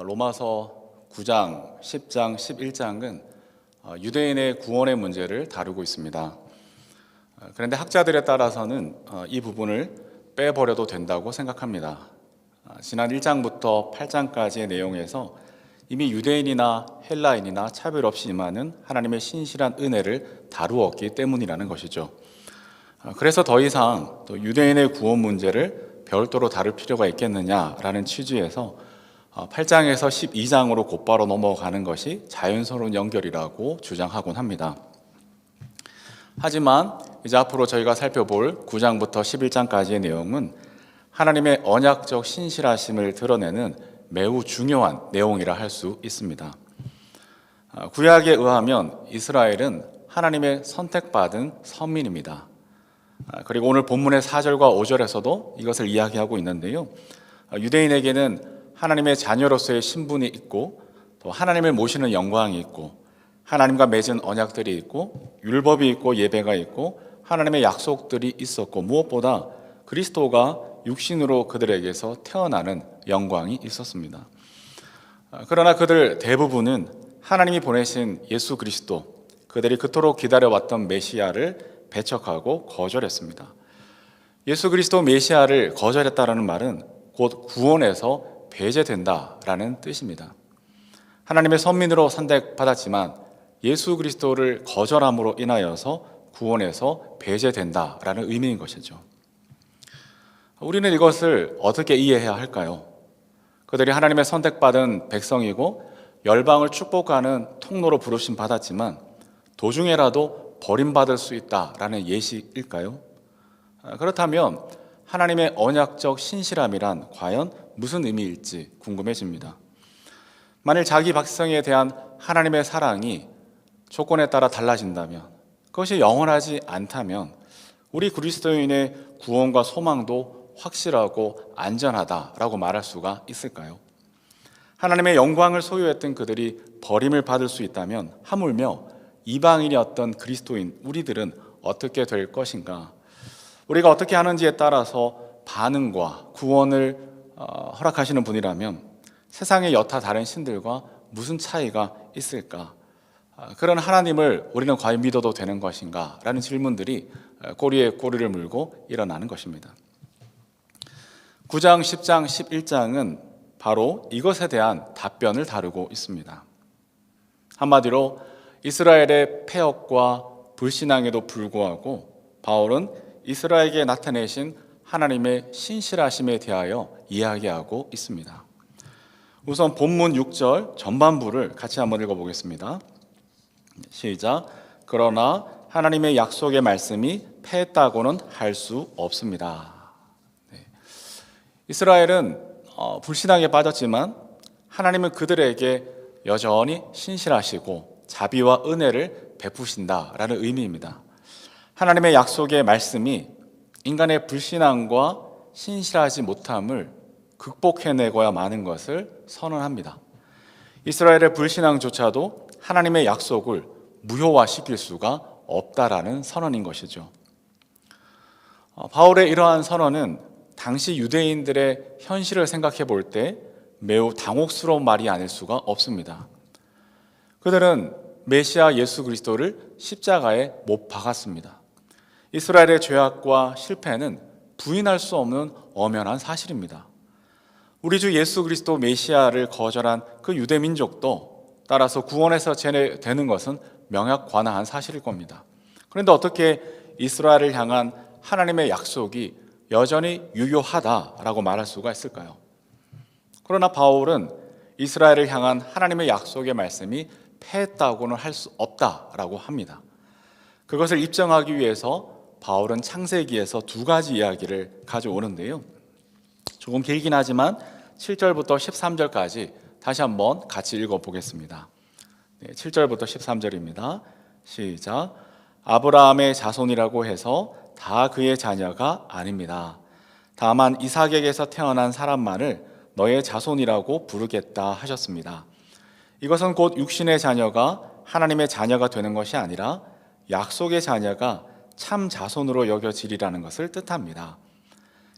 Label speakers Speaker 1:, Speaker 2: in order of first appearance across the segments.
Speaker 1: 로마서 9장, 10장, 11장은 유대인의 구원의 문제를 다루고 있습니다. 그런데 학자들에 따라서는 이 부분을 빼버려도 된다고 생각합니다. 지난 1장부터 8장까지의 내용에서 이미 유대인이나 헬라인이나 차별 없이 임하는 하나님의 신실한 은혜를 다루었기 때문이라는 것이죠. 그래서 더 이상 또 유대인의 구원 문제를 별도로 다룰 필요가 있겠느냐라는 취지에서 8장에서 12장으로 곧바로 넘어가는 것이 자연스러운 연결이라고 주장하곤 합니다. 하지만 이제 앞으로 저희가 살펴볼 9장부터 11장까지의 내용은 하나님의 언약적 신실하심을 드러내는 매우 중요한 내용이라 할 수 있습니다. 구약에 의하면 이스라엘은 하나님의 선택받은 선민입니다. 그리고 오늘 본문의 4절과 5절에서도 이것을 이야기하고 있는데요. 유대인에게는 하나님의 자녀로서의 신분이 있고 또 하나님을 모시는 영광이 있고 하나님과 맺은 언약들이 있고 율법이 있고 예배가 있고 하나님의 약속들이 있었고 무엇보다 그리스도가 육신으로 그들에게서 태어나는 영광이 있었습니다. 그러나 그들 대부분은 하나님이 보내신 예수 그리스도, 그들이 그토록 기다려왔던 메시아를 배척하고 거절했습니다. 예수 그리스도 메시아를 거절했다라는 말은 곧 구원에서 배제된다라는 뜻입니다. 하나님의 선민으로 선택받았지만 예수 그리스도를 거절함으로 인하여서 구원에서 배제된다라는 의미인 것이죠. 우리는 이것을 어떻게 이해해야 할까요? 그들이 하나님의 선택받은 백성이고 열방을 축복하는 통로로 부르심 받았지만 도중에라도 버림받을 수 있다라는 예시일까요? 그렇다면 하나님의 언약적 신실함이란 과연 무슨 의미일지 궁금해집니다. 만일 자기 백성에 대한 하나님의 사랑이 조건에 따라 달라진다면, 그것이 영원하지 않다면 우리 그리스도인의 구원과 소망도 확실하고 안전하다라고 말할 수가 있을까요? 하나님의 영광을 소유했던 그들이 버림을 받을 수 있다면 하물며 이방인이었던 그리스도인 우리들은 어떻게 될 것인가? 우리가 어떻게 하는지에 따라서 반응과 구원을 허락하시는 분이라면 세상의 여타 다른 신들과 무슨 차이가 있을까? 그런 하나님을 우리는 과연 믿어도 되는 것인가? 라는 질문들이 꼬리에 꼬리를 물고 일어나는 것입니다. 9장, 10장, 11장은 바로 이것에 대한 답변을 다루고 있습니다. 한마디로 이스라엘의 패역과 불신앙에도 불구하고 바울은 이스라엘에게 나타내신 하나님의 신실하심에 대하여 이야기하고 있습니다. 우선 본문 6절 전반부를 같이 한번 읽어보겠습니다. 시작. 그러나 하나님의 약속의 말씀이 패했다고는 할 수 없습니다. 이스라엘은 불신앙에 빠졌지만 하나님은 그들에게 여전히 신실하시고 자비와 은혜를 베푸신다라는 의미입니다. 하나님의 약속의 말씀이 인간의 불신앙과 신실하지 못함을 극복해내고야 마는 것을 선언합니다. 이스라엘의 불신앙조차도 하나님의 약속을 무효화시킬 수가 없다라는 선언인 것이죠. 바울의 이러한 선언은 당시 유대인들의 현실을 생각해 볼 때 매우 당혹스러운 말이 아닐 수가 없습니다. 그들은 메시아 예수 그리스도를 십자가에 못 박았습니다. 이스라엘의 죄악과 실패는 부인할 수 없는 엄연한 사실입니다. 우리 주 예수 그리스도 메시아를 거절한 그 유대 민족도 따라서 구원에서 제외되는 것은 명확관화한 사실일 겁니다. 그런데 어떻게 이스라엘을 향한 하나님의 약속이 여전히 유효하다라고 말할 수가 있을까요? 그러나 바울은 이스라엘을 향한 하나님의 약속의 말씀이 패했다고는 할 수 없다라고 합니다. 그것을 입증하기 위해서 바울은 창세기에서 두 가지 이야기를 가져오는데요. 조금 길긴 하지만 7절부터 13절까지 다시 한번 같이 읽어보겠습니다. 7절부터 13절입니다. 시작. 아브라함의 자손이라고 해서 다 그의 자녀가 아닙니다. 다만 이삭에게서 태어난 사람만을 너의 자손이라고 부르겠다 하셨습니다. 이것은 곧 육신의 자녀가 하나님의 자녀가 되는 것이 아니라 약속의 자녀가 참 자손으로 여겨지리라는 것을 뜻합니다.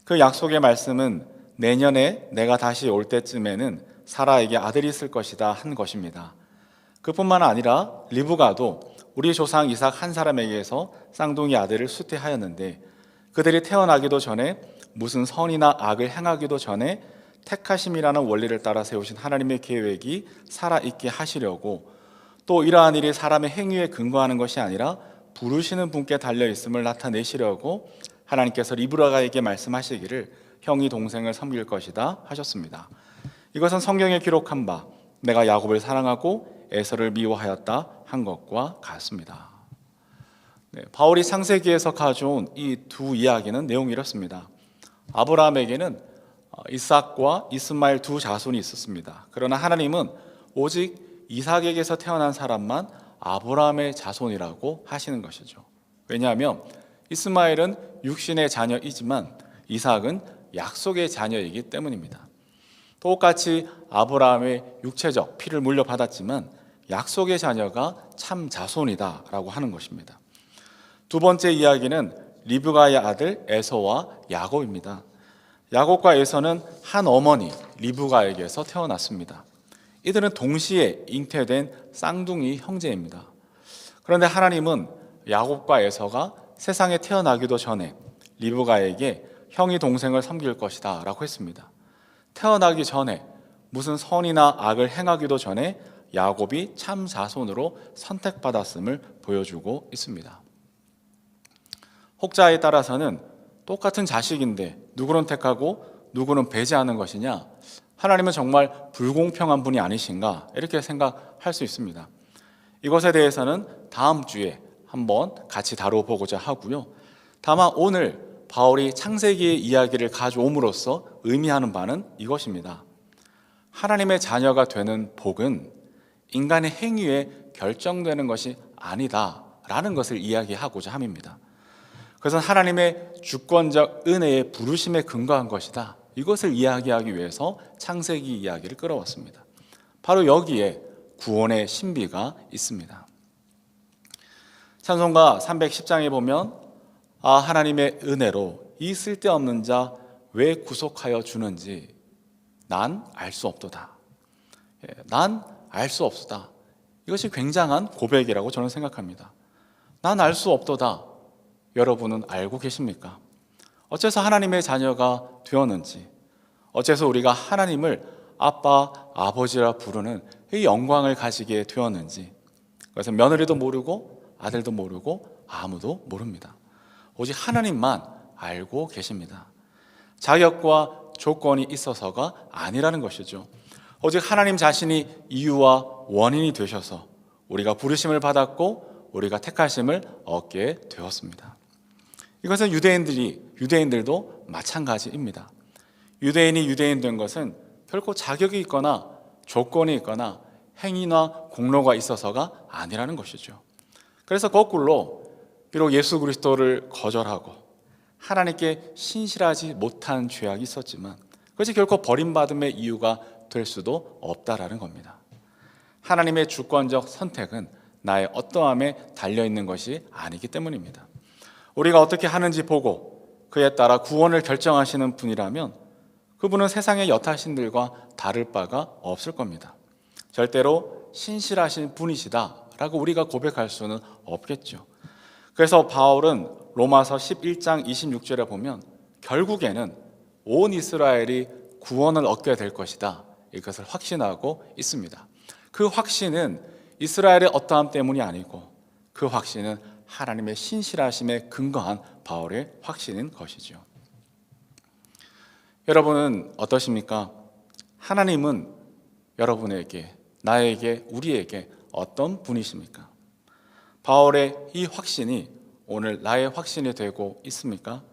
Speaker 1: 그 약속의 말씀은 내년에 내가 다시 올 때쯤에는 사라에게 아들이 있을 것이다 한 것입니다. 그뿐만 아니라 리브가도 우리 조상 이삭 한 사람에게서 쌍둥이 아들을 수태하였는데 그들이 태어나기도 전에 무슨 선이나 악을 행하기도 전에 택하심이라는 원리를 따라 세우신 하나님의 계획이 살아있게 하시려고 또 이러한 일이 사람의 행위에 근거하는 것이 아니라 부르시는 분께 달려있음을 나타내시려고 하나님께서 리브가에게 말씀하시기를 형이 동생을 섬길 것이다 하셨습니다. 이것은 성경에 기록한 바 내가 야곱을 사랑하고 에서를 미워하였다 한 것과 같습니다. 바울이 창세기에서 가져온 이 두 이야기는 내용이 이렇습니다. 아브라함에게는 이삭과 이스마엘 두 자손이 있었습니다. 그러나 하나님은 오직 이삭에게서 태어난 사람만 아브라함의 자손이라고 하시는 것이죠. 왜냐하면 이스마엘은 육신의 자녀이지만 이삭은 약속의 자녀이기 때문입니다. 똑같이 아브라함의 육체적 피를 물려받았지만 약속의 자녀가 참 자손이다라고 하는 것입니다. 두 번째 이야기는 리브가의 아들 에서와 야곱입니다. 야곱과 에서는 한 어머니 리브가에게서 태어났습니다. 이들은 동시에 잉태된 쌍둥이 형제입니다. 그런데 하나님은 야곱과 에서가 세상에 태어나기도 전에 리브가에게 형이 동생을 섬길 것이다 라고 했습니다. 태어나기 전에 무슨 선이나 악을 행하기도 전에 야곱이 참 자손으로 선택받았음을 보여주고 있습니다. 혹자에 따라서는 똑같은 자식인데 누구는 택하고 누구는 배제하는 것이냐, 하나님은 정말 불공평한 분이 아니신가 이렇게 생각할 수 있습니다. 이것에 대해서는 다음 주에 한번 같이 다뤄보고자 하고요. 다만 오늘 바울이 창세기의 이야기를 가져옴으로써 의미하는 바는 이것입니다. 하나님의 자녀가 되는 복은 인간의 행위에 결정되는 것이 아니다라는 것을 이야기하고자 함입니다. 그것은 하나님의 주권적 은혜의 부르심에 근거한 것이다. 이것을 이야기하기 위해서 창세기 이야기를 끌어왔습니다. 바로 여기에 구원의 신비가 있습니다. 찬송가 310장에 보면 하나님의 은혜로 이 쓸데없는 자 왜 구속하여 주는지 난 알 수 없도다. 난 알 수 없도다. 이것이 굉장한 고백이라고 저는 생각합니다. 난 알 수 없도다. 여러분은 알고 계십니까? 어째서 하나님의 자녀가 되었는지, 어째서 우리가 하나님을 아빠, 아버지라 부르는 이 영광을 가지게 되었는지, 그래서 며느리도 모르고 아들도 모르고 아무도 모릅니다. 오직 하나님만 알고 계십니다. 자격과 조건이 있어서가 아니라는 것이죠. 오직 하나님 자신이 이유와 원인이 되셔서 우리가 부르심을 받았고 우리가 택하심을 얻게 되었습니다. 이것은 유대인들도 마찬가지입니다. 유대인이 유대인 된 것은 결코 자격이 있거나 조건이 있거나 행위나 공로가 있어서가 아니라는 것이죠. 그래서 거꾸로 비록 예수 그리스도를 거절하고 하나님께 신실하지 못한 죄악이 있었지만 그것이 결코 버림받음의 이유가 될 수도 없다라는 겁니다. 하나님의 주권적 선택은 나의 어떠함에 달려있는 것이 아니기 때문입니다. 우리가 어떻게 하는지 보고 그에 따라 구원을 결정하시는 분이라면 그분은 세상의 여타신들과 다를 바가 없을 겁니다. 절대로 신실하신 분이시다라고 우리가 고백할 수는 없겠죠. 그래서 바울은 로마서 11장 26절에 보면 결국에는 온 이스라엘이 구원을 얻게 될 것이다. 이것을 확신하고 있습니다. 그 확신은 이스라엘의 어떠함 때문이 아니고 그 확신은 하나님의 신실하심에 근거한 바울의 확신인 것이죠. 여러분은 어떠십니까? 하나님은 여러분에게, 나에게, 우리에게 어떤 분이십니까? 바울의 이 확신이 오늘 나의 확신이 되고 있습니까?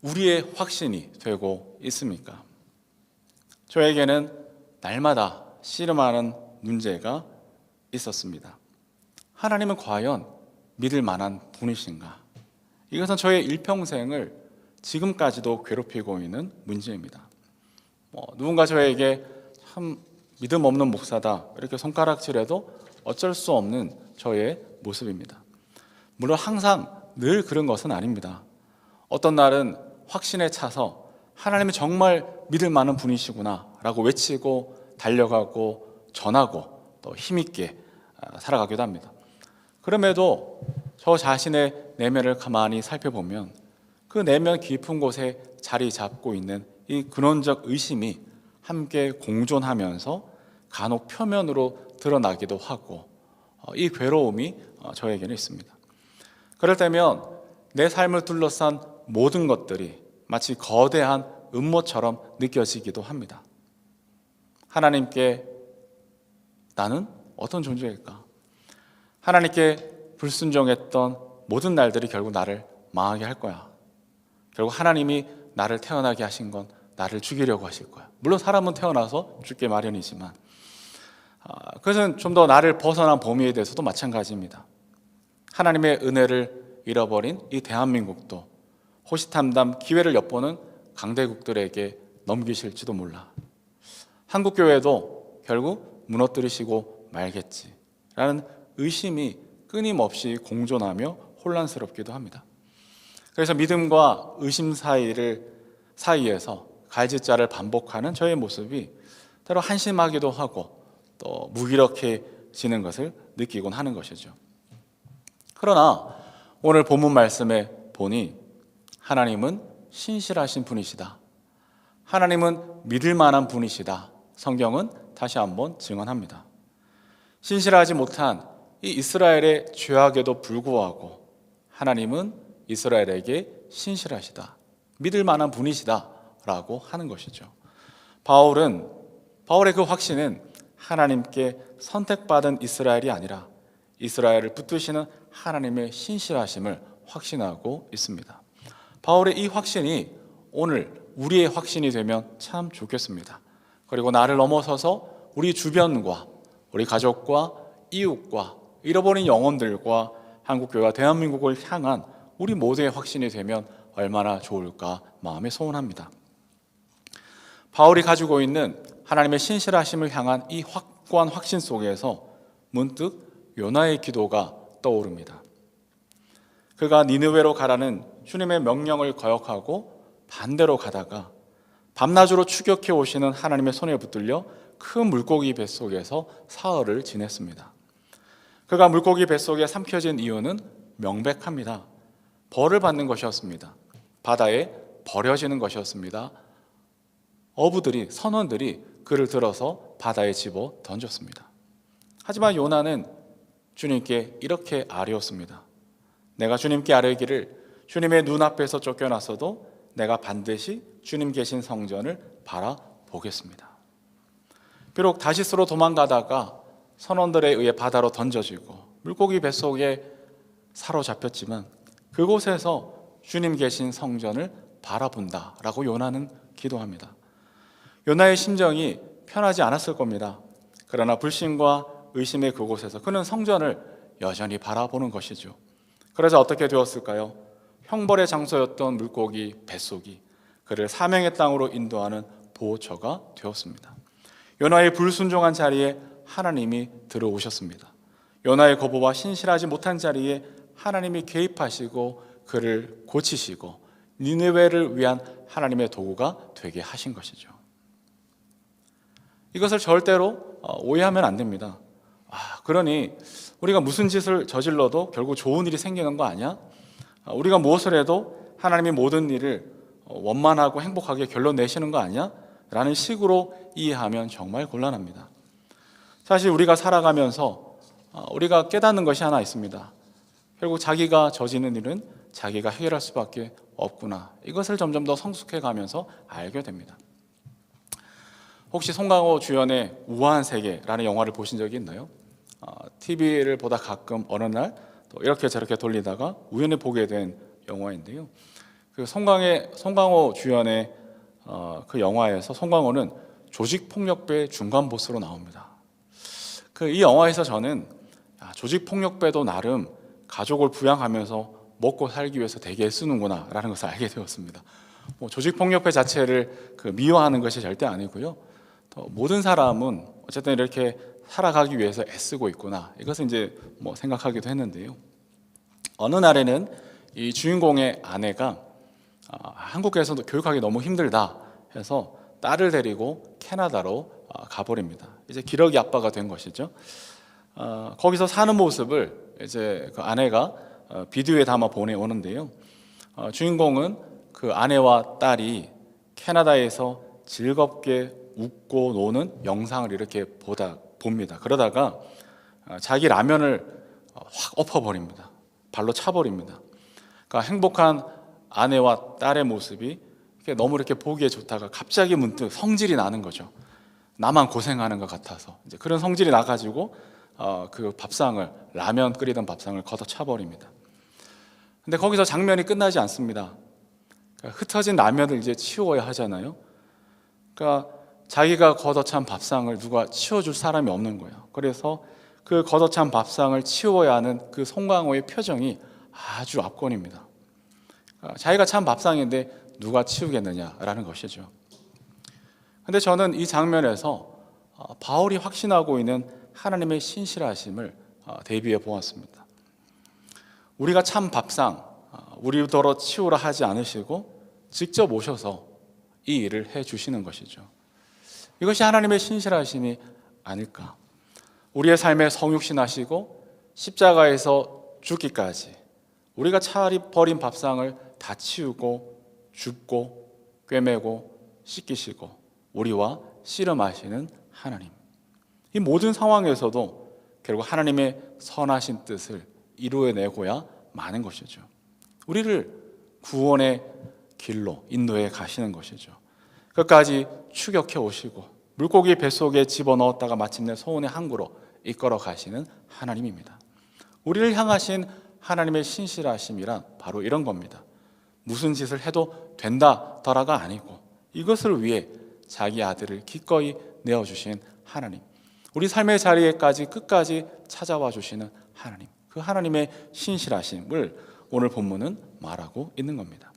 Speaker 1: 우리의 확신이 되고 있습니까? 저에게는 날마다 씨름하는 문제가 있었습니다. 하나님은 과연 믿을 만한 분이신가? 이것은 저의 일평생을 지금까지도 괴롭히고 있는 문제입니다. 누군가 저에게 참 믿음 없는 목사다 이렇게 손가락질해도 어쩔 수 없는 저의 모습입니다. 물론 항상 늘 그런 것은 아닙니다. 어떤 날은 확신에 차서 하나님이 정말 믿을 만한 분이시구나 라고 외치고 달려가고 전하고 또 힘있게 살아가기도 합니다. 그럼에도 저 자신의 내면을 가만히 살펴보면 그 내면 깊은 곳에 자리 잡고 있는 이 근원적 의심이 함께 공존하면서 간혹 표면으로 드러나기도 하고 이 괴로움이 저에게는 있습니다. 그럴 때면 내 삶을 둘러싼 모든 것들이 마치 거대한 음모처럼 느껴지기도 합니다. 하나님께 나는 어떤 존재일까? 하나님께 불순종했던 모든 날들이 결국 나를 망하게 할 거야. 결국 하나님이 나를 태어나게 하신 건 나를 죽이려고 하실 거야. 물론 사람은 태어나서 죽게 마련이지만 그것은 좀 더 나를 벗어난 범위에 대해서도 마찬가지입니다. 하나님의 은혜를 잃어버린 이 대한민국도 호시탐탐 기회를 엿보는 강대국들에게 넘기실지도 몰라. 한국교회도 결국 무너뜨리시고 말겠지라는 의심이 끊임없이 공존하며 혼란스럽기도 합니다. 그래서 믿음과 의심 사이에서 갈짓자를 반복하는 저의 모습이 때로 한심하기도 하고 또 무기력해지는 것을 느끼곤 하는 것이죠. 그러나 오늘 본문 말씀에 보니 하나님은 신실하신 분이시다. 하나님은 믿을 만한 분이시다. 성경은 다시 한번 증언합니다. 신실하지 못한 이 이스라엘의 죄악에도 불구하고 하나님은 이스라엘에게 신실하시다. 믿을 만한 분이시다 라고 하는 것이죠. 바울의 그 확신은 하나님께 선택받은 이스라엘이 아니라 이스라엘을 붙드시는 하나님의 신실하심을 확신하고 있습니다. 바울의 이 확신이 오늘 우리의 확신이 되면 참 좋겠습니다. 그리고 나를 넘어서서 우리 주변과 우리 가족과 이웃과 잃어버린 영혼들과 한국교회와 대한민국을 향한 우리 모두의 확신이 되면 얼마나 좋을까 마음에 소원합니다. 바울이 가지고 있는 하나님의 신실하심을 향한 이 확고한 확신 속에서 문득 요나의 기도가 떠오릅니다. 그가 니느웨로 가라는 주님의 명령을 거역하고 반대로 가다가 밤낮으로 추격해 오시는 하나님의 손에 붙들려 큰 물고기 뱃속에서 사흘을 지냈습니다. 그가 물고기 뱃속에 삼켜진 이유는 명백합니다. 벌을 받는 것이었습니다. 바다에 버려지는 것이었습니다. 선원들이 그를 들어서 바다에 집어 던졌습니다. 하지만 요나는 주님께 이렇게 아뢰었습니다. 내가 주님께 아뢰기를 주님의 눈앞에서 쫓겨났어도 내가 반드시 주님 계신 성전을 바라보겠습니다. 비록 다시스로 도망가다가 선원들에 의해 바다로 던져지고 물고기 뱃속에 사로잡혔지만 그곳에서 주님 계신 성전을 바라본다라고 요나는 기도합니다. 요나의 심정이 편하지 않았을 겁니다. 그러나 불신과 의심의 그곳에서 그는 성전을 여전히 바라보는 것이죠. 그래서 어떻게 되었을까요? 형벌의 장소였던 물고기 뱃속이 그를 사명의 땅으로 인도하는 보호처가 되었습니다. 요나의 불순종한 자리에 하나님이 들어오셨습니다. 요나의 거부와 신실하지 못한 자리에 하나님이 개입하시고 그를 고치시고 니느웨를 위한 하나님의 도구가 되게 하신 것이죠. 이것을 절대로 오해하면 안 됩니다. 그러니 우리가 무슨 짓을 저질러도 결국 좋은 일이 생기는 거 아니야? 우리가 무엇을 해도 하나님이 모든 일을 원만하고 행복하게 결론 내시는 거 아니야? 라는 식으로 이해하면 정말 곤란합니다. 사실 우리가 살아가면서 우리가 깨닫는 것이 하나 있습니다. 결국 자기가 저지른 일은 자기가 해결할 수밖에 없구나. 이것을 점점 더 성숙해 가면서 알게 됩니다. 혹시 송강호 주연의 우아한 세계라는 영화를 보신 적이 있나요? TV를 보다 가끔 어느 날 또 이렇게 저렇게 돌리다가 우연히 보게 된 영화인데요. 그 송강호 주연의 그 영화에서 송강호는 조직폭력배 중간 보스로 나옵니다. 이 영화에서 저는 조직폭력배도 나름 가족을 부양하면서 먹고 살기 위해서 되게 쓰는구나 라는 것을 알게 되었습니다. 조직폭력배 자체를 미워하는 것이 절대 아니고요. 모든 사람은 어쨌든 이렇게 살아가기 위해서 애쓰고 있구나. 이것을 이제 생각하기도 했는데요. 어느 날에는 이 주인공의 아내가 한국에서도 교육하기 너무 힘들다 해서 딸을 데리고 캐나다로 가버립니다. 이제 기러기 아빠가 된 것이죠. 거기서 사는 모습을 이제 그 아내가 비디오에 담아 보내오는데요. 주인공은 그 아내와 딸이 캐나다에서 즐겁게 웃고 노는 영상을 이렇게 봅니다. 그러다가 자기 라면을 확 엎어버립니다. 발로 차버립니다. 그러니까 행복한 아내와 딸의 모습이 너무 이렇게 보기에 좋다가 갑자기 문득 성질이 나는 거죠. 나만 고생하는 것 같아서 이제 그런 성질이 나가지고 그 밥상을, 라면 끓이던 밥상을 걷어차버립니다. 근데 거기서 장면이 끝나지 않습니다. 그러니까 흩어진 라면을 이제 치워야 하잖아요. 그러니까 자기가 걷어찬 밥상을 누가 치워줄 사람이 없는 거예요. 그래서 그 걷어찬 밥상을 치워야 하는 그 송강호의 표정이 아주 압권입니다. 자기가 찬 밥상인데 누가 치우겠느냐라는 것이죠. 근데 저는 이 장면에서 바울이 확신하고 있는 하나님의 신실하심을 대비해 보았습니다. 우리가 찬 밥상, 우리더러 치우라 하지 않으시고 직접 오셔서 이 일을 해 주시는 것이죠. 이것이 하나님의 신실하심이 아닐까. 우리의 삶에 성육신 하시고 십자가에서 죽기까지 우리가 차라리 버린 밥상을 다 치우고 줍고 꿰매고 씻기시고 우리와 씨름하시는 하나님. 이 모든 상황에서도 결국 하나님의 선하신 뜻을 이루어내고야 마는 것이죠. 우리를 구원의 길로 인도해 가시는 것이죠. 끝까지 추격해 오시고 물고기 뱃속에 집어넣었다가 마침내 소원의 항구로 이끌어 가시는 하나님입니다. 우리를 향하신 하나님의 신실하심이란 바로 이런 겁니다. 무슨 짓을 해도 된다더라가 아니고 이것을 위해 자기 아들을 기꺼이 내어주신 하나님, 우리 삶의 자리에까지 끝까지 찾아와 주시는 하나님, 그 하나님의 신실하심을 오늘 본문은 말하고 있는 겁니다.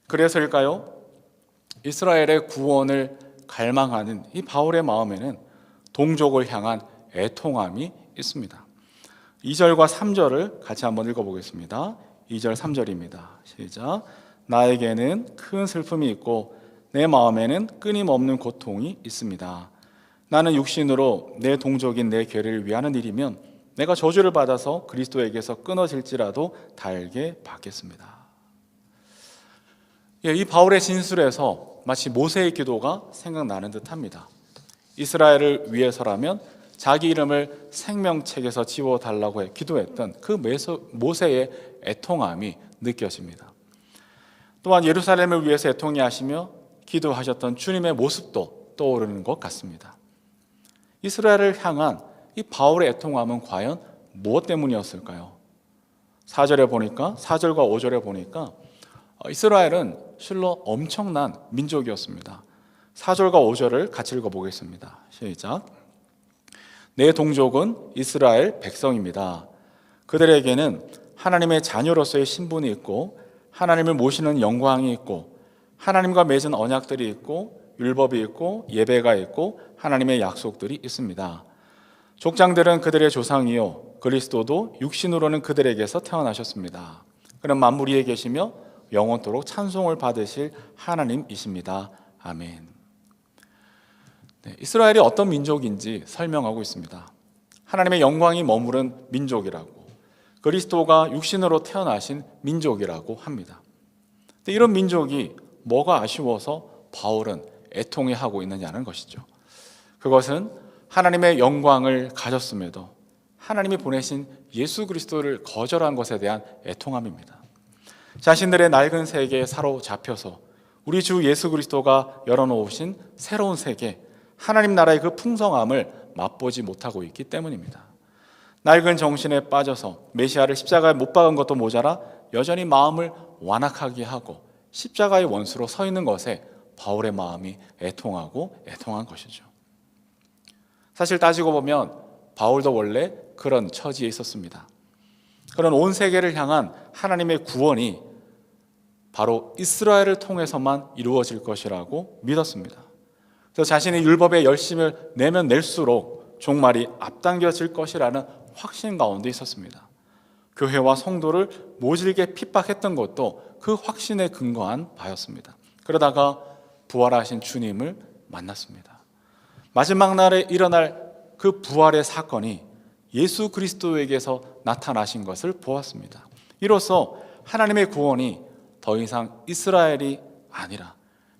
Speaker 1: 그래서일까요? 이스라엘의 구원을 갈망하는 이 바울의 마음에는 동족을 향한 애통함이 있습니다. 2절과 3절을 같이 한번 읽어보겠습니다. 2절 3절입니다. 시작. 나에게는 큰 슬픔이 있고 내 마음에는 끊임없는 고통이 있습니다. 나는 육신으로 내 동족인 내 괴를 위하는 일이면 내가 저주를 받아서 그리스도에게서 끊어질지라도 달게 받겠습니다. 이 바울의 진술에서 마치 모세의 기도가 생각나는 듯합니다. 이스라엘을 위해서라면 자기 이름을 생명책에서 지워달라고 기도했던 그 모세의 애통함이 느껴집니다. 또한 예루살렘을 위해서 애통해 하시며 기도하셨던 주님의 모습도 떠오르는 것 같습니다. 이스라엘을 향한 이 바울의 애통함은 과연 무엇 때문이었을까요? 4절에 보니까 4절과 5절에 보니까 이스라엘은 실로 엄청난 민족이었습니다. 4절과 5절을 같이 읽어보겠습니다. 시작. 내 동족은 이스라엘 백성입니다. 그들에게는 하나님의 자녀로서의 신분이 있고 하나님을 모시는 영광이 있고 하나님과 맺은 언약들이 있고 율법이 있고 예배가 있고 하나님의 약속들이 있습니다. 족장들은 그들의 조상이요 그리스도도 육신으로는 그들에게서 태어나셨습니다. 그는 만물 위에 계시며 영원토록 찬송을 받으실 하나님이십니다. 아멘. 이스라엘이 어떤 민족인지 설명하고 있습니다. 하나님의 영광이 머무른 민족이라고, 그리스도가 육신으로 태어나신 민족이라고 합니다. 이런 민족이 뭐가 아쉬워서 바울은 애통해하고 있느냐는 것이죠. 그것은 하나님의 영광을 가졌음에도 하나님이 보내신 예수 그리스도를 거절한 것에 대한 애통함입니다. 자신들의 낡은 세계에 사로잡혀서 우리 주 예수 그리스도가 열어놓으신 새로운 세계, 하나님 나라의 그 풍성함을 맛보지 못하고 있기 때문입니다. 낡은 정신에 빠져서 메시아를 십자가에 못 박은 것도 모자라 여전히 마음을 완악하게 하고 십자가의 원수로 서 있는 것에 바울의 마음이 애통한 것이죠. 사실 따지고 보면 바울도 원래 그런 처지에 있었습니다. 그런 온 세계를 향한 하나님의 구원이 바로 이스라엘을 통해서만 이루어질 것이라고 믿었습니다. 그래서 자신의 율법에 열심을 내면 낼수록 종말이 앞당겨질 것이라는 확신 가운데 있었습니다. 교회와 성도를 모질게 핍박했던 것도 그 확신에 근거한 바였습니다. 그러다가 부활하신 주님을 만났습니다. 마지막 날에 일어날 그 부활의 사건이 예수 그리스도에게서 나타나신 것을 보았습니다. 이로써 하나님의 구원이 더 이상 이스라엘이 아니라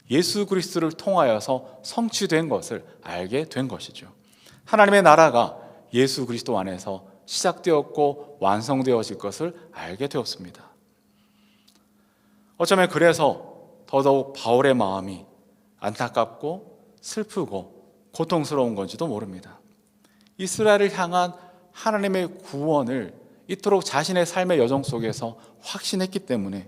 Speaker 1: 예수 그리스도를 통하여서 성취된 것을 알게 된 것이죠. 하나님의 나라가 예수 그리스도 안에서 시작되었고 완성되어질 것을 알게 되었습니다. 어쩌면 그래서 더더욱 바울의 마음이 안타깝고 슬프고 고통스러운 건지도 모릅니다. 이스라엘을 향한 하나님의 구원을 이토록 자신의 삶의 여정 속에서 확신했기 때문에,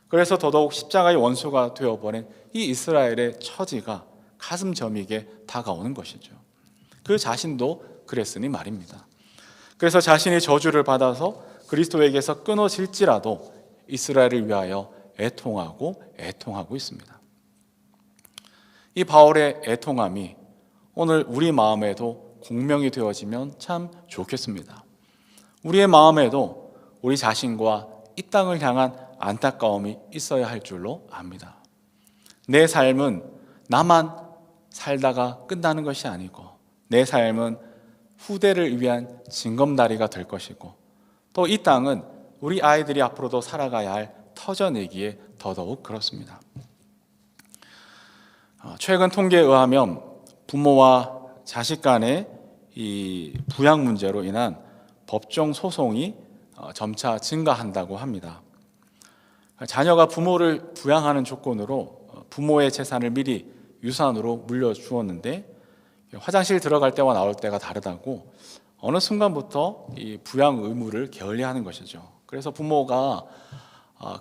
Speaker 1: 그래서 더더욱 십자가의 원수가 되어버린 이 이스라엘의 처지가 가슴 저미게 다가오는 것이죠. 그 자신도 그랬으니 말입니다. 그래서 자신이 저주를 받아서 그리스도에게서 끊어질지라도 이스라엘을 위하여 애통하고 있습니다. 이 바울의 애통함이 오늘 우리 마음에도 공명이 되어지면 참 좋겠습니다. 우리의 마음에도 우리 자신과 이 땅을 향한 안타까움이 있어야 할 줄로 압니다. 내 삶은 나만 살다가 끝나는 것이 아니고, 내 삶은 후대를 위한 징검다리가 될 것이고, 또 이 땅은 우리 아이들이 앞으로도 살아가야 할 터전이기에 더더욱 그렇습니다. 최근 통계에 의하면 부모와 자식 간의 이 부양 문제로 인한 법정 소송이 점차 증가한다고 합니다. 자녀가 부모를 부양하는 조건으로 부모의 재산을 미리 유산으로 물려주었는데, 화장실 들어갈 때와 나올 때가 다르다고 어느 순간부터 이 부양 의무를 게을리하는 것이죠. 그래서 부모가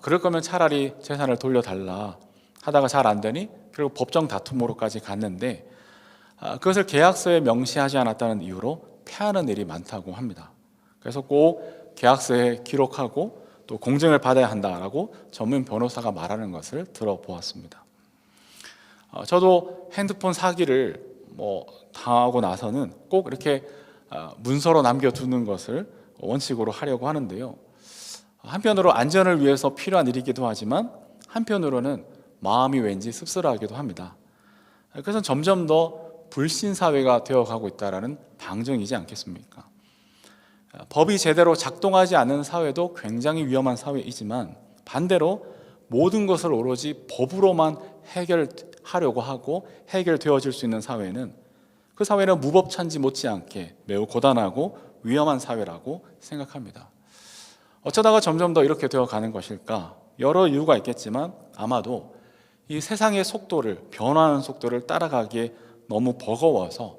Speaker 1: 그럴 거면 차라리 재산을 돌려달라 하다가 잘 안 되니 결국 법정 다툼으로까지 갔는데, 그것을 계약서에 명시하지 않았다는 이유로 패하는 일이 많다고 합니다. 그래서 꼭 계약서에 기록하고 또 공증을 받아야 한다라고 전문 변호사가 말하는 것을 들어보았습니다. 저도 핸드폰 사기를 당하고 나서는 꼭 이렇게 문서로 남겨두는 것을 원칙으로 하려고 하는데요. 한편으로 안전을 위해서 필요한 일이기도 하지만 한편으로는 마음이 왠지 씁쓸하기도 합니다. 그래서 점점 더 불신 사회가 되어가고 있다는 방증이지 않겠습니까? 법이 제대로 작동하지 않는 사회도 굉장히 위험한 사회이지만, 반대로 모든 것을 오로지 법으로만 해결하려고 하고 해결되어질 수 있는 사회는, 그 사회는 무법천지 못지않게 매우 고단하고 위험한 사회라고 생각합니다. 어쩌다가 점점 더 이렇게 되어가는 것일까? 여러 이유가 있겠지만 아마도 이 세상의 속도를, 변화하는 속도를 따라가기에 너무 버거워서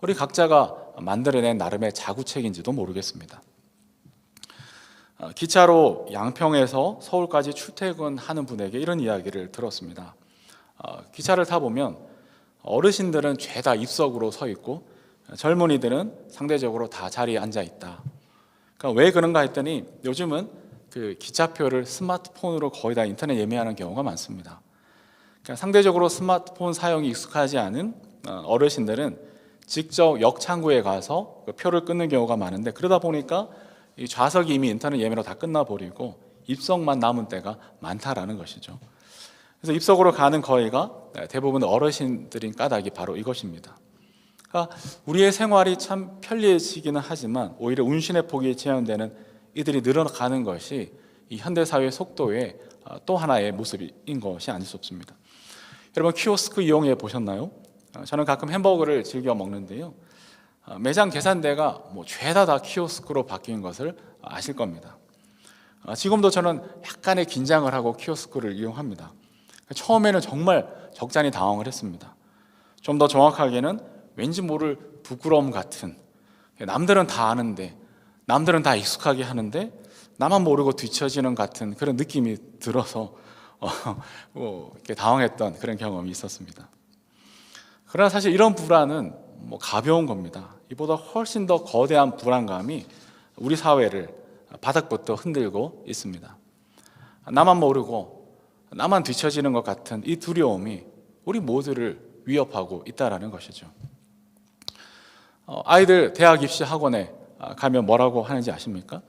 Speaker 1: 우리 각자가 만들어낸 나름의 자구책인지도 모르겠습니다. 기차로 양평에서 서울까지 출퇴근하는 분에게 이런 이야기를 들었습니다. 기차를 타보면 어르신들은 죄다 입석으로 서 있고 젊은이들은 상대적으로 다 자리에 앉아 있다. 그러니까 왜 그런가 했더니 요즘은 그 기차표를 스마트폰으로 거의 다 인터넷 예매하는 경우가 많습니다. 그러니까 상대적으로 스마트폰 사용이 익숙하지 않은 어르신들은 직접 역 창구에 가서 그 표를 끊는 경우가 많은데, 그러다 보니까 이 좌석이 이미 인터넷 예매로 다 끝나버리고 입석만 남은 때가 많다라는 것이죠. 그래서 입석으로 가는 거리가 대부분 어르신들인 까닭이 바로 이것입니다. 그러니까 우리의 생활이 참 편리해지기는 하지만 오히려 운신의 폭이 제한되는 이들이 늘어가는 것이 이 현대사회의 속도의 또 하나의 모습인 것이 아닐 수 없습니다. 여러분, 키오스크 이용해 보셨나요? 저는 가끔 햄버거를 즐겨 먹는데요, 매장 계산대가 죄다 다 키오스크로 바뀐 것을 아실 겁니다. 지금도 저는 약간의 긴장을 하고 키오스크를 이용합니다. 처음에는 정말 적잖이 당황을 했습니다. 좀 더 정확하게는 왠지 모를 부끄러움 같은, 남들은 다 아는데, 남들은 다 익숙하게 하는데 나만 모르고 뒤처지는 같은 그런 느낌이 들어서 이렇게 당황했던 그런 경험이 있었습니다. 그러나 사실 이런 불안은 가벼운 겁니다. 이보다 훨씬 더 거대한 불안감이 우리 사회를 바닥부터 흔들고 있습니다. 나만 모르고 나만 뒤처지는 것 같은 이 두려움이 우리 모두를 위협하고 있다는 것이죠. 아이들 대학 입시 학원에 가면 뭐라고 하는지 아십니까?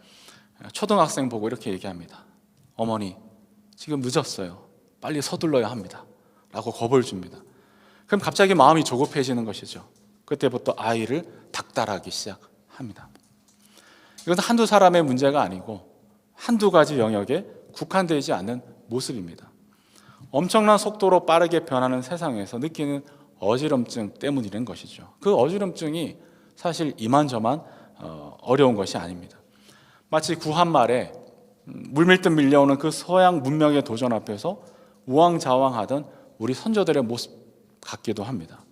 Speaker 1: 초등학생 보고 이렇게 얘기합니다. 어머니, 지금 늦었어요. 빨리 서둘러야 합니다. 라고 겁을 줍니다. 그럼 갑자기 마음이 조급해지는 것이죠. 그때부터 아이를 닥달하기 시작합니다. 이건 한두 사람의 문제가 아니고 한두 가지 영역에 국한되지 않는 모습입니다. 엄청난 속도로 빠르게 변하는 세상에서 느끼는 어지럼증 때문이라는 것이죠. 그 어지럼증이 사실 이만저만 어려운 것이 아닙니다. 마치 구한말에 물밀듯 밀려오는 그 서양 문명의 도전 앞에서 우왕좌왕하던 우리 선조들의 모습 같기도 합니다.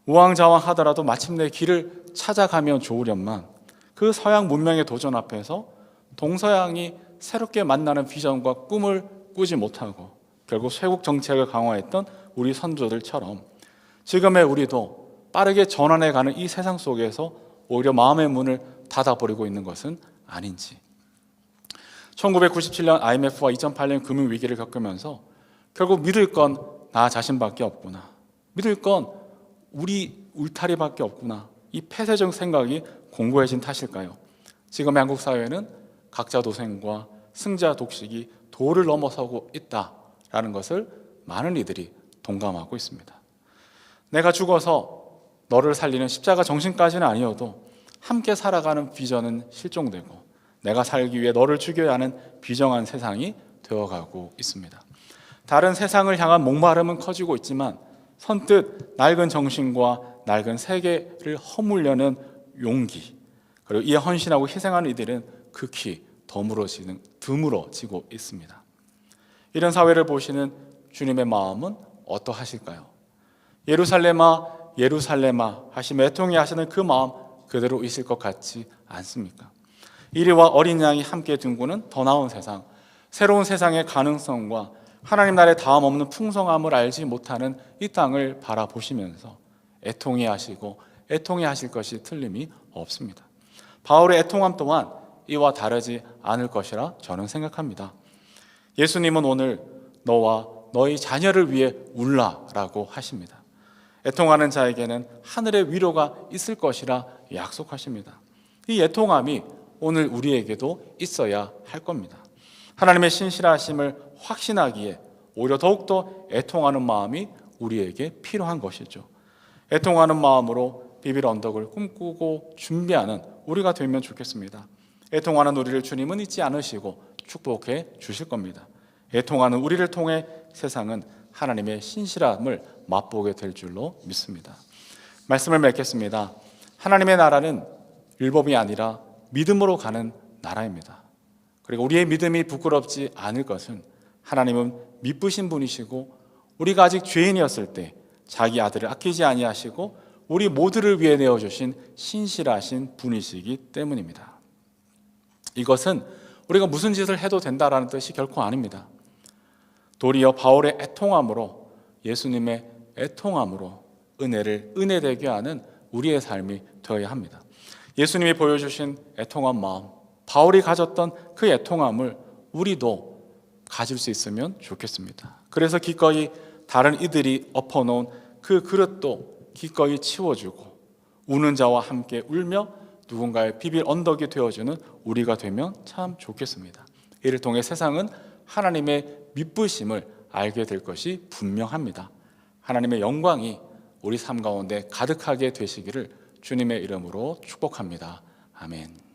Speaker 1: 우왕좌왕하더라도 마침내 길을 찾아가면 좋으련만 그 서양 문명의 도전 앞에서 동서양이 새롭게 만나는 비전과 꿈을 꾸지 못하고 결국 쇄국 정책을 강화했던 우리 선조들처럼 지금의 우리도 빠르게 전환해가는 이 세상 속에서 오히려 마음의 문을 닫아버리고 있는 것은 아닌지. 1997년 IMF와 2008년 금융위기를 겪으면서 결국 믿을 건 나 자신밖에 없구나, 믿을 건 우리 울타리밖에 없구나, 이 폐쇄적 생각이 공고해진 탓일까요? 지금의 한국 사회는 각자 도생과 승자 독식이 도를 넘어서고 있다라는 것을 많은 이들이 동감하고 있습니다. 내가 죽어서 너를 살리는 십자가 정신까지는 아니어도 함께 살아가는 비전은 실종되고 내가 살기 위해 너를 죽여야 하는 비정한 세상이 되어가고 있습니다. 다른 세상을 향한 목마름은 커지고 있지만 선뜻 낡은 정신과 낡은 세계를 허물려는 용기, 그리고 이에 헌신하고 희생하는 이들은 극히 드물어지고 있습니다. 이런 사회를 보시는 주님의 마음은 어떠하실까요? 예루살렘아 예루살렘아 하시며 애통해 하시는 그 마음 그대로 있을 것 같지 않습니까? 이리와 어린 양이 함께 둥그는 더 나은 세상, 새로운 세상의 가능성과 하나님 나라의 다음 없는 풍성함을 알지 못하는 이 땅을 바라보시면서 애통해 하시고 애통해 하실 것이 틀림이 없습니다. 바울의 애통함 또한 이와 다르지 않을 것이라 저는 생각합니다. 예수님은 오늘 너와 너희 자녀를 위해 울라라고 하십니다. 애통하는 자에게는 하늘의 위로가 있을 것이라 약속하십니다. 이 애통함이 오늘 우리에게도 있어야 할 겁니다. 하나님의 신실하심을 확신하기에 오히려 더욱더 애통하는 마음이 우리에게 필요한 것이죠. 애통하는 마음으로 비빌 언덕을 꿈꾸고 준비하는 우리가 되면 좋겠습니다. 애통하는 우리를 주님은 잊지 않으시고 축복해 주실 겁니다. 애통하는 우리를 통해 세상은 하나님의 신실함을 맛보게 될 줄로 믿습니다. 말씀을 맺겠습니다. 하나님의 나라는 율법이 아니라 믿음으로 가는 나라입니다. 그리고 우리의 믿음이 부끄럽지 않을 것은 하나님은 미쁘신 분이시고 우리가 아직 죄인이었을 때 자기 아들을 아끼지 아니하시고 우리 모두를 위해 내어주신 신실하신 분이시기 때문입니다. 이것은 우리가 무슨 짓을 해도 된다라는 뜻이 결코 아닙니다. 도리어 바울의 애통함으로, 예수님의 애통함으로 은혜를 은혜되게 하는 우리의 삶이 되어야 합니다. 예수님이 보여주신 애통한 마음, 바울이 가졌던 그 애통함을 우리도 가질 수 있으면 좋겠습니다. 그래서 기꺼이 다른 이들이 엎어놓은 그 그릇도 기꺼이 치워주고 우는 자와 함께 울며 누군가의 비빌 언덕이 되어주는 우리가 되면 참 좋겠습니다. 이를 통해 세상은 하나님의 미쁘심을 알게 될 것이 분명합니다. 하나님의 영광이 우리 삶 가운데 가득하게 되시기를 주님의 이름으로 축복합니다. 아멘.